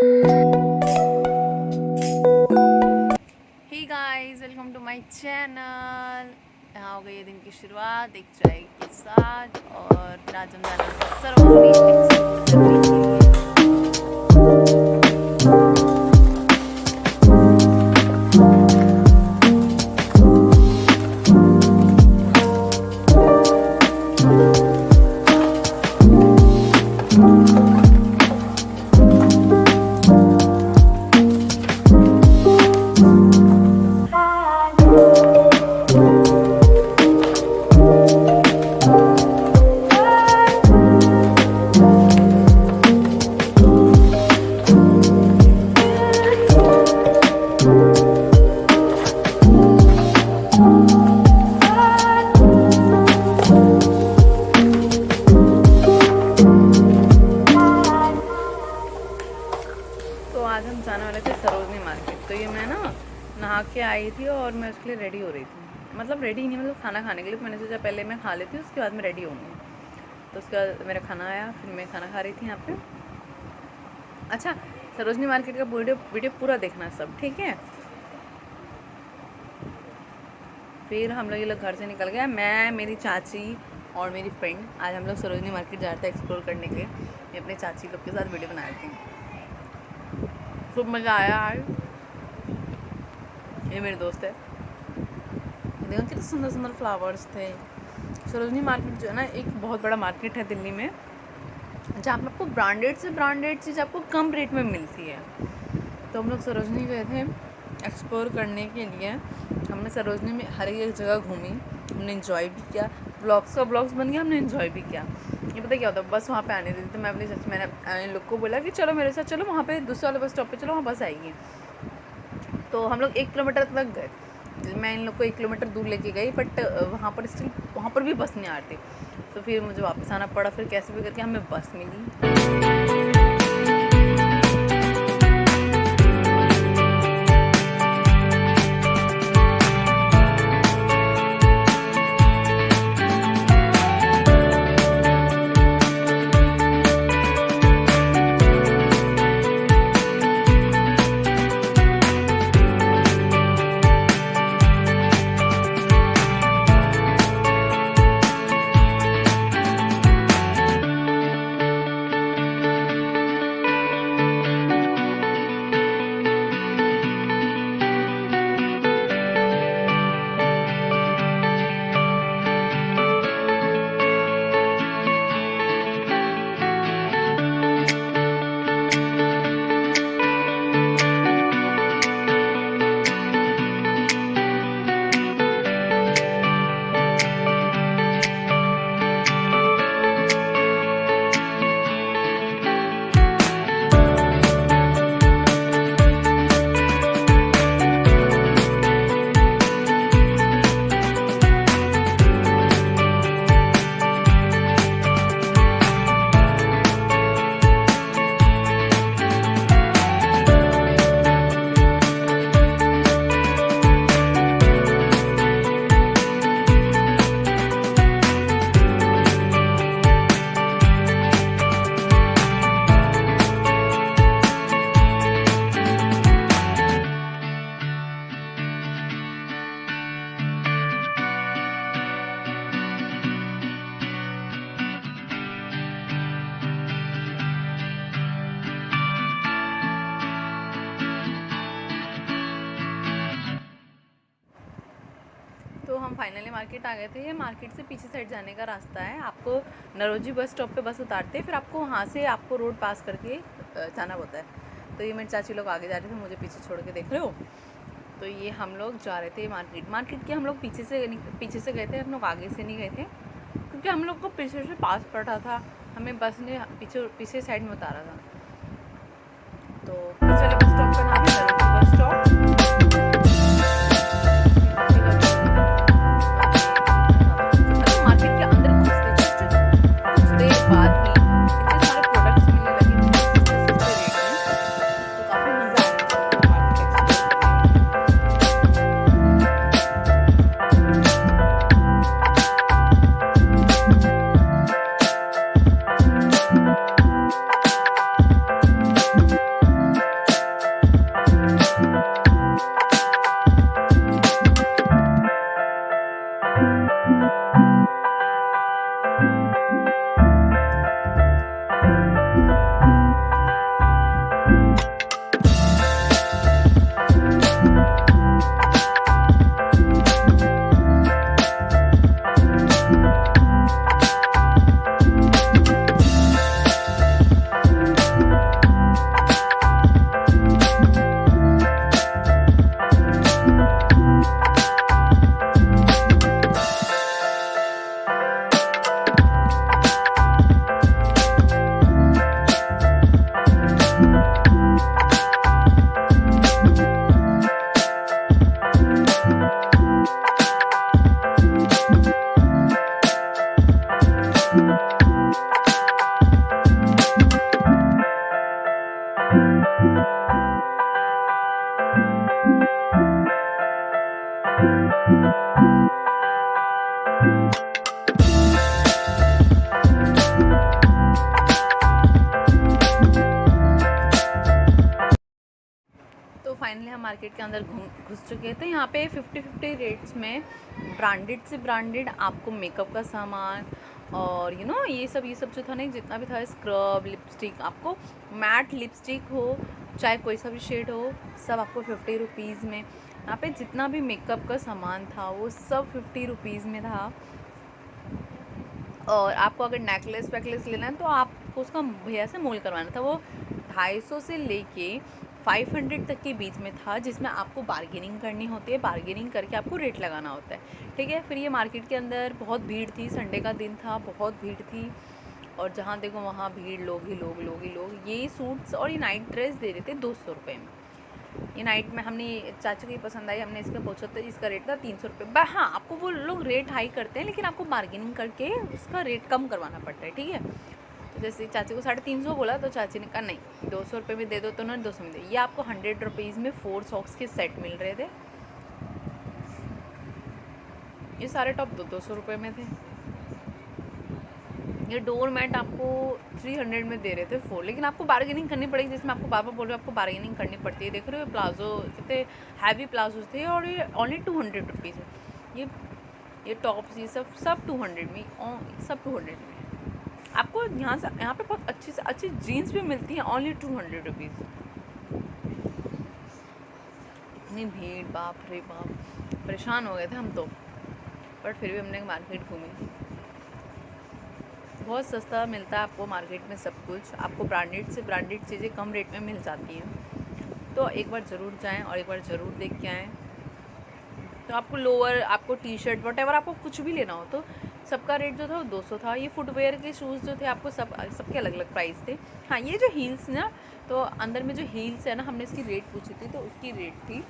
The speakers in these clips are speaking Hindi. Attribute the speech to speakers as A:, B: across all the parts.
A: Hey guys, welcome to my channel. यहाँ हो गई है दिन की शुरुआत एक चाय के साथ और आज हम जाना है सरोवरी एक्सप्लोर करने के लिए। तो आज हम जाने वाले थे सरोजनी मार्केट। तो ये मैं ना नहा के आई थी और मैं उसके लिए रेडी हो रही थी, मतलब रेडी नहीं, मतलब खाना खाने के लिए। मैंने सोचा पहले मैं खा लेती हूँ, उसके बाद मैं रेडी होंगी। तो उसके बाद मेरा खाना आया, फिर मैं खाना खा रही थी यहाँ पे। अच्छा, सरोजनी मार्केट का वीडियो पूरा देखना सब, ठीक है। फिर हम लोग ये लोग घर से निकल गए, मैं, मेरी चाची और मेरी फ्रेंड। आज हम लोग सरोजनी मार्केट जा रहे थे एक्सप्लोर करने के लिए। मैं अपने चाची लोग के साथ वीडियो बना रही थी, खूब मज़ा आया आज। ये मेरे दोस्त है, देखो कितने सुंदर सुंदर फ्लावर्स थे। सरोजनी मार्केट जो है ना, एक बहुत बड़ा मार्केट है दिल्ली में, जहाँ पर आपको ब्रांडेड चीज़ आपको कम रेट में मिलती है। तो हम लोग सरोजनी गए थे एक्सप्लोर करने के लिए। हमने सरोजनी में हर एक जगह घूमी, हमने इन्जॉय भी किया, ब्लॉग्स बन गया, हमने इन्जॉय भी किया। ये पता क्या होता है, बस वहाँ पे आने देती। तो मैं मैंने इन लोग को बोला कि चलो मेरे साथ चलो, वहाँ पे दूसरे वाले बस स्टॉप पे चलो, वहाँ बस आएगी। तो हम लोग 1 किलोमीटर तक गए। मैं इन लोग को 1 किलोमीटर दूर लेके गई, बट वहाँ पर भी बस नहीं आ रही। तो फिर मुझे वापस आना पड़ा। फिर कैसे भी करके हमें बस मिली। तो हम फाइनली मार्केट आ गए थे। ये मार्केट से पीछे साइड जाने का रास्ता है। आपको नरोजी बस स्टॉप पे बस उतारते हैं, फिर आपको वहाँ से आपको रोड पास करके जाना होता है। तो ये मेरे चाची लोग आगे जा रहे थे, मुझे पीछे छोड़ के देख रहे हो। तो ये हम लोग जा रहे थे मार्केट के। हम लोग पीछे से गए थे, हम लोग आगे से नहीं गए थे, क्योंकि हम लोग को पीछे से पास पड़ा था। हमें बस ने पीछे साइड में उतारा था। तो पीछे वाले बस स्टॉप का नाम है नरोजी बस स्टॉप। हम मार्केट के अंदर घुस चुके हैं। तो यहाँ पे 50-50 रेट्स में ब्रांडेड से ब्रांडेड आपको मेकअप का सामान और ये सब जो था ना, जितना भी था, स्क्रब, लिपस्टिक, आपको मैट लिपस्टिक हो चाहे कोई सा भी शेड हो, सब आपको 50 रुपीज़ में। यहाँ पे जितना भी मेकअप का सामान था वो सब 50 रुपीज़ में था। और आपको अगर नेकलेस वेकलेस लेना है तो आपको उसका भैया से मोल करवाना था। वो 250 से लेके 500 तक के बीच में था, जिसमें आपको बार्गेनिंग करनी होती है, बार्गेनिंग करके आपको रेट लगाना होता है, ठीक है। फिर ये मार्केट के अंदर बहुत भीड़ थी, संडे का दिन था, बहुत भीड़ थी, और जहाँ देखो वहाँ भीड़, लोग ही लोग। ये सूट्स और ये नाइट ड्रेस दे रहे थे 200 रुपये में। ये नाइट में हमने चाचू की पसंद आई, हमने इसका पूछा था, इसका रेट था 300 रुपये। हाँ, आपको वो लोग रेट हाई करते हैं, लेकिन आपको बार्गेनिंग करके उसका रेट कम करवाना पड़ता है, ठीक है। तो जैसे चाची को 350 बोला तो चाची ने कहा नहीं 200 रुपये में दे दो, तो उन्होंने 200 में दे। ये आपको 100 रुपीज़ में 4 सॉक्स के सेट मिल रहे थे। ये सारे टॉप 200 रुपये में थे। ये डोर मैट आपको 300 में दे रहे थे 4, लेकिन आपको बार्गेनिंग करनी पड़ेगी, जिसमें आपको बार बार बोल रहे हो आपको बार्गेनिंग करनी पड़ती है। देख रहे हो प्लाजो कितने हैवी प्लाजोज थे, और ये ओनली 200 रुपीज़ में। ये टॉप्स, ये सब 200 में, सब 200 में। आपको यहाँ पे बहुत अच्छी से अच्छी जीन्स भी मिलती हैं, ओनली 200 रुपीज़। इतनी भीड़, बाप रे बाप, परेशान हो गए थे हम तो, बट फिर भी हमने मार्केट घूमी। बहुत सस्ता मिलता है आपको मार्केट में सब कुछ, आपको ब्रांडेड से ब्रांडेड चीज़ें कम रेट में मिल जाती हैं। तो एक बार ज़रूर जाएं और एक बार ज़रूर देख के आएँ। तो आपको लोअर, आपको टी शर्ट, वटेवर आपको कुछ भी लेना हो तो सबका रेट जो था वो 200 था। ये फुटवेयर के शूज़ जो थे आपको सबके अलग अलग प्राइस थे। हाँ, ये जो हील्स ना, तो अंदर में जो हील्स है ना, हमने इसकी रेट पूछी थी, तो उसकी रेट थी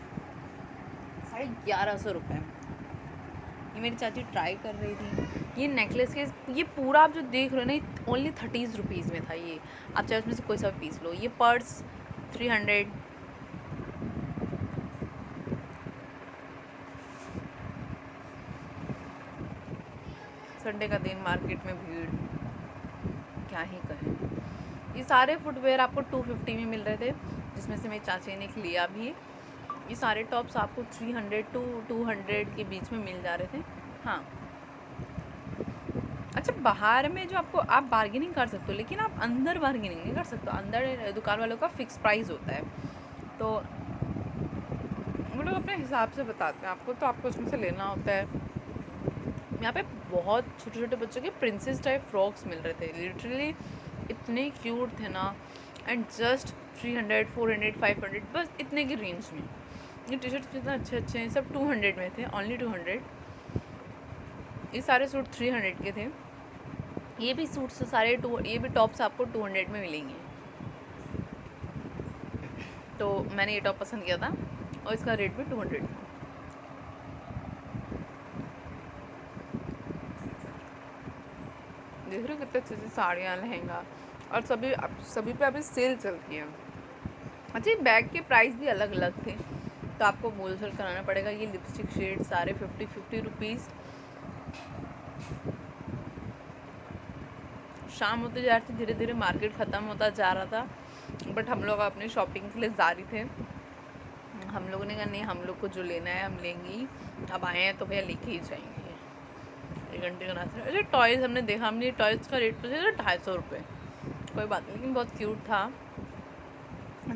A: 1150 रुपये। ये मेरी चाची ट्राई कर रही थी। ये नेकलेस के, ये पूरा आप जो देख रहे हो ना, ओनली 30 रुपीज़ में था। ये आप चाहे उसमें से कोई सा पीस लो। ये पर्स 300। संडे का दिन, मार्केट में भीड़, क्या ही कहें। ये सारे फुटवेयर आपको 250 में मिल रहे थे, जिसमें से मेरी चाची ने एक लिया भी। ये सारे टॉप्स आपको 300 to 200 के बीच में मिल जा रहे थे। हाँ, अच्छा, बाहर में जो आपको, आप बार्गेनिंग कर सकते हो, लेकिन आप अंदर बार्गेनिंग नहीं कर सकते। अंदर दुकान वालों का फिक्स प्राइस होता है, तो वो लोग अपने हिसाब से बताते हैं आपको, तो आपको उसमें से लेना होता है। यहाँ पे बहुत छोटे छोटे बच्चों के प्रिंसेस टाइप फ्रॉक्स मिल रहे थे, लिटरली इतने क्यूट थे ना, एंड जस्ट 300, 400, 500, बस इतने की रेंज में। ये टी शर्ट कितना अच्छे हैं, सब 200 में थे, ओनली 200। ये सारे सूट 300 के थे। ये भी सूट्स सारे ये भी टॉप्स आपको 200 में मिलेंगे। तो मैंने ये टॉप पसंद किया था और इसका रेट भी 200 था। देख रहे हो कितने अच्छी साड़ियाँ, लहंगा, और सभी पे अभी सेल चलती है। अच्छा, बैग के प्राइस भी अलग अलग थे, तो आपको मोल सेल कराना पड़ेगा। ये लिपस्टिक शेड सारे 50 रुपीज़। शाम होते जा रही थी, धीरे धीरे मार्केट ख़त्म होता जा रहा था, बट हम लोग अपनी शॉपिंग के लिए जारी थे। हम लोगों ने कहा नहीं, हम लोग को जो लेना है हम लेंगे ही, अब आए हैं तो भैया लेके ही जाएंगे। 1 घंटे का रास्ता। अरे टॉयज़ हमने देखा, हमने टॉयज़ का रेट पूछा था 250 रुपये, कोई बात नहीं, लेकिन बहुत क्यूट था।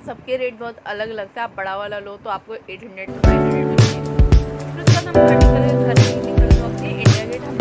A: सबके रेट बहुत अलग अलग थे। आप बड़ा वाला लो तो आपको 800 to 500 में। फिर उसके बाद हम घर निकल वक्त इंडिया गेट हम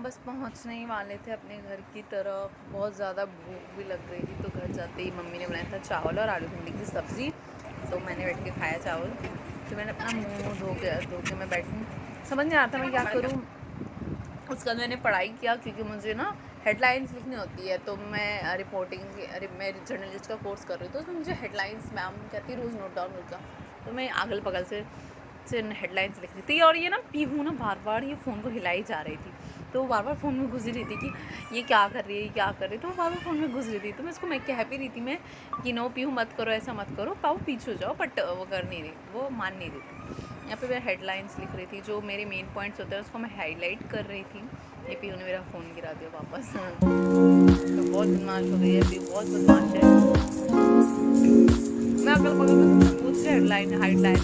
A: बस पहुंचने ही वाले थे अपने घर की तरफ। बहुत ज़्यादा भूख भी लग रही थी, तो घर जाते ही मम्मी ने बनाया था चावल और आलू भिंडी की सब्ज़ी, तो मैंने बैठ के खाया चावल। तो मैंने अपना मुँह धो के मैं बैठी, समझ नहीं आता मैं क्या करूँ। उसके बाद मैंने पढ़ाई किया, क्योंकि मुझे ना हेडलाइंस लिखनी होती है, तो मैं रिपोर्टिंग मैं जर्नलिस्ट का कोर्स कर रही हूँ, तो उसमें मुझे हेडलाइंस मैम कहती है रोज़ नोट डाउन करके, तो मैं अगल बगल से हेडलाइंस लिख रही थी। और ये ना पीहू ना बार बार ये फ़ोन को हिलाई जा रही थी, तो वो बार बार फ़ोन में घुस रही थी कि ये क्या कर रही है, क्या कर रही है, तो वो बार बार फ़ोन में घुस रही थी। तो मैं कह भी रही थी मैं कि नो पीहू मत करो, ऐसा मत करो, पाऊ पीछे हो जाओ, बट वो कर नहीं रही, वो मान नहीं रही थी। यहाँ पे मैं हेडलाइंस लिख रही थी, जो मेरे मेन पॉइंट्स होते हैं उसको मैं हाईलाइट कर रही थी। ये पीहू ने मेरा फ़ोन गिरा दिया वापस। तो बहुत बदमाश हो गई है अभी, बहुत बदमाश है। मैं अगल बगल में पूछ रही हेडलाइन हाईलाइट